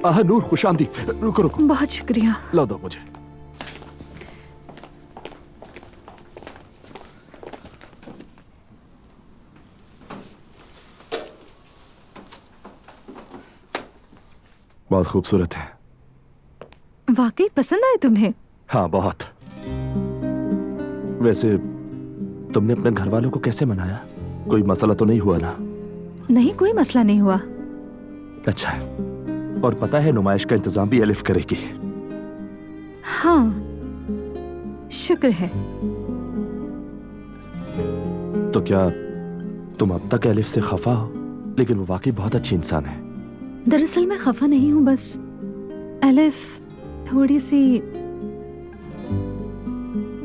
नूर, खुश आमदी। रुको रुको। बहुत शुक्रिया। ला दो मुझे। बहुत खूबसूरत है। वाकई पसंद आए तुम्हें? हाँ, बहुत। वैसे तुमने अपने घर वालों को कैसे मनाया? कोई मसला तो नहीं हुआ ना? नहीं, कोई मसला नहीं हुआ। अच्छा है। और पता है नुमाइश का इंतजाम भी एलिफ करेगी। हाँ, शुक्र है। तो क्या तुम अब तक एलिफ से खफा हो? लेकिन वो वाकई बहुत अच्छी इंसान है। दरअसल मैं खफा नहीं हूँ, बस एलिफ थोड़ी सी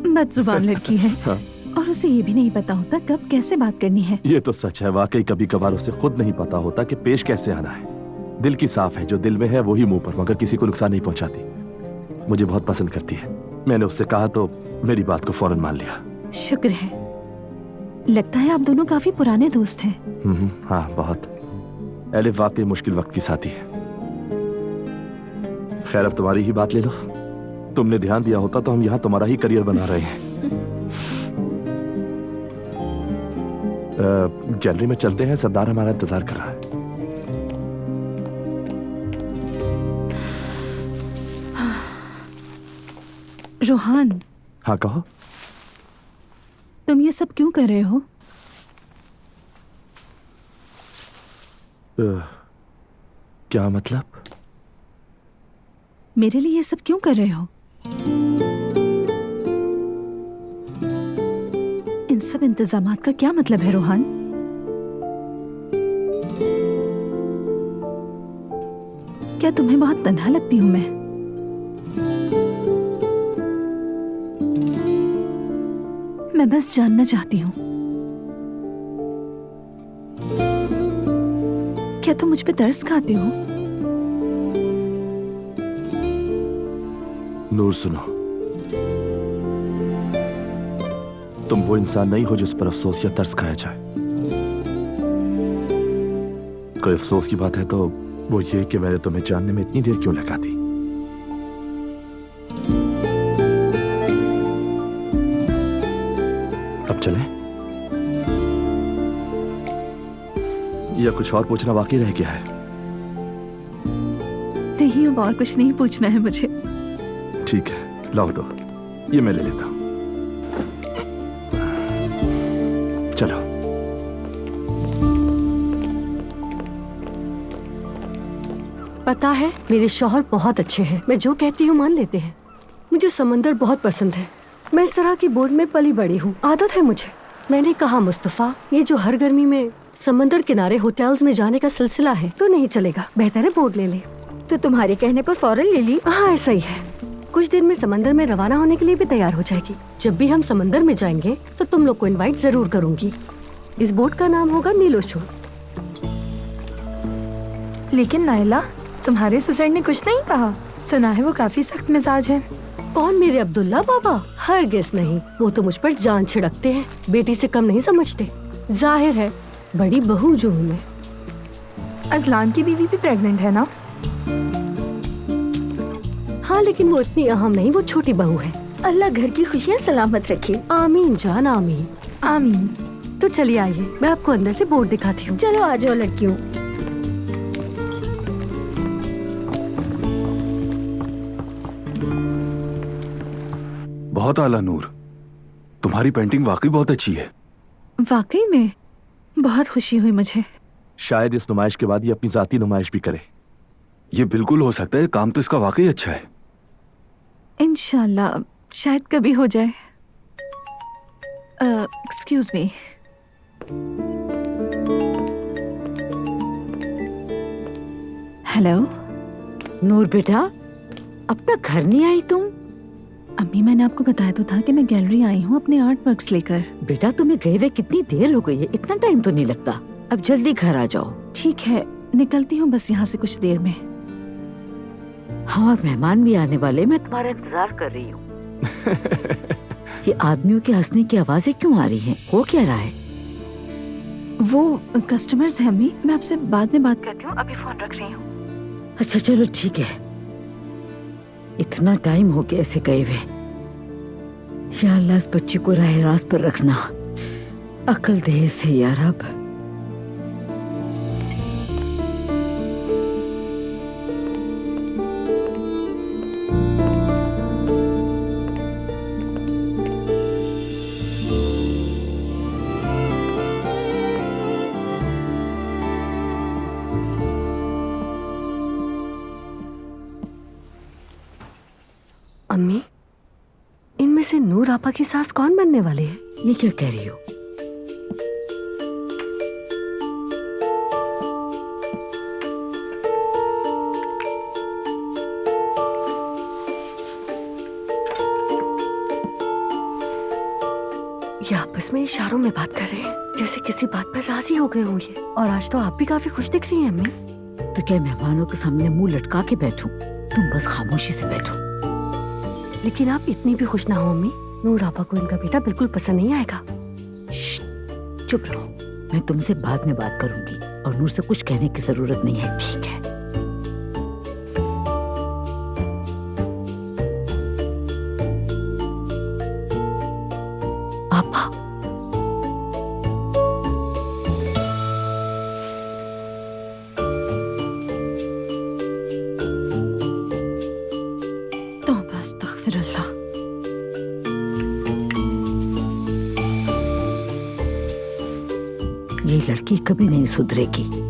बदजुबान लड़की है। हाँ। और उसे ये भी नहीं पता होता कब कैसे बात करनी है। ये तो सच है, वाकई कभी कभार उसे खुद नहीं पता होता कि पेश कैसे आना है। दिल की साफ है, जो दिल में है वही मुंह पर, मगर किसी को नुकसान नहीं पहुंचाती। मुझे बहुत पसंद करती है। मैंने उससे कहा तो मेरी बात को फौरन मान लिया। शुक्र है। लगता है आप दोनों काफी पुराने दोस्त हैं। हाँ, बहुत। एलिफ वाकई मुश्किल वक्त की साथी है। खैर, अब तुम्हारी ही बात ले लो। तुमने ध्यान दिया होता तो हम यहाँ तुम्हारा ही करियर बना रहे हैं। गैलरी में चलते हैं, सरदार हमारा इंतजार कर रहा है। रोहान। हाँ, कहो। तुम ये सब क्यों कर रहे हो? क्या मतलब? मेरे लिए ये सब क्यों कर रहे हो? इन सब इंतजामात का क्या मतलब है रोहान? क्या तुम्हें बहुत तन्हा लगती हूं मैं? मैं बस जानना चाहती हूं, क्या तुम मुझ पे तरस खाते हो? नूर, सुनो। तुम वो इंसान नहीं हो जिस पर अफसोस या तरस खाया जाए। कोई अफसोस की बात है तो वो ये कि मैंने तुम्हें जानने में इतनी देर क्यों लगा दी। अब चलें? या कुछ और पूछना बाकी रह गया है? नहीं, अब और कुछ नहीं पूछना है मुझे। ठीक है, लाओ दो। ये मैं ले लेता हूं। चलो। पता है, मेरे शौहर बहुत अच्छे हैं। मैं जो कहती हूँ मान लेते हैं। मुझे समंदर बहुत पसंद है। मैं इस तरह की बोट में पली बड़ी हूँ, आदत है मुझे। मैंने कहा मुस्तफा, ये जो हर गर्मी में समंदर किनारे होटल्स में जाने का सिलसिला है तो नहीं चलेगा, बेहतर है बोट ले ले। तो तुम्हारे कहने पर फौरन ले ली? हाँ, ऐसा ही है। कुछ दिन में समंदर में रवाना होने के लिए भी तैयार हो जाएगी। जब भी हम समंदर में जाएंगे तो तुम लोग को इनवाइट जरूर करूंगी। इस बोट का नाम होगा नीलोशो। लेकिन नाइला, तुम्हारे ससुर ने कुछ नहीं कहा? सुना है वो काफी सख्त मिजाज है। कौन, मेरे अब्दुल्ला बाबा? हरगिज़ नहीं, वो तो मुझ पर जान छिड़कते हैं। बेटी से कम नहीं समझते। जाहिर है बड़ी बहू जो हूँ मैं। अजलान की बीवी भी प्रेग्नेंट है ना? हाँ, लेकिन वो इतनी अहम नहीं, वो छोटी बहू है। अल्लाह घर की खुशियाँ सलामत रखे। आमीन जान, आमीन। आमीन। तो चलिए आइए, मैं आपको अंदर से बोर्ड दिखाती हूँ। चलो आ जाओ लड़कियों। बहुत आला नूर, तुम्हारी पेंटिंग वाकई बहुत अच्छी है। वाकई में बहुत खुशी हुई मुझे। शायद इस नुमाइश के बाद ये अपनी जाती नुमाइश भी करे। ये बिल्कुल हो सकता है, काम तो इसका वाकई अच्छा है। इंशाल्लाह शायद कभी हो जाए। Excuse me. हेलो नूर बेटा, अब तक घर नहीं आई तुम? अम्मी, मैंने आपको बताया तो था कि मैं गैलरी आई हूँ अपने आर्ट वर्क्स लेकर। बेटा तुम्हें गए हुए कितनी देर हो गई है, इतना टाइम तो नहीं लगता। अब जल्दी घर आ जाओ। ठीक है, निकलती हूँ बस यहाँ से कुछ देर में। हाँ, और मेहमान भी आने वाले, मैं तुम्हारा इंतजार कर रही हूँ। ये आदमियों के हंसने की आवाजें क्यों आ रही हैं? हो क्या रहा है? वो कस्टमर्स हैं अम्मी, मैं आपसे बाद में बात करती हूँ, अभी फोन रख रही हूँ। अच्छा चलो ठीक है, इतना टाइम हो गया ऐसे गए हुए। या अल्लाह इस बच्ची को राह रास्त पर रखना, अकल दे इसे या रब। अम्मी, इनमें से नूर आपा की सास कौन बनने वाली है? ये क्या कह रही हो? ये आपस में इशारों में बात कर रहे हैं, जैसे किसी बात पर राजी हो गए होंगे। और आज तो आप भी काफी खुश दिख रही हैं अम्मी। तो क्या मेहमानों के सामने मुंह लटका के बैठूं? तुम बस खामोशी से बैठो। लेकिन आप इतनी भी खुश ना हो अम्मी, नूर आपा को इनका बेटा बिल्कुल पसंद नहीं आएगा। चुप रहो, मैं तुमसे बाद में बात करूंगी और नूर से कुछ कहने की जरूरत नहीं है। ठीक है। आपा, तौबा अस्तगफिरुल्लाह। ये लड़की कभी नहीं सुधरेगी।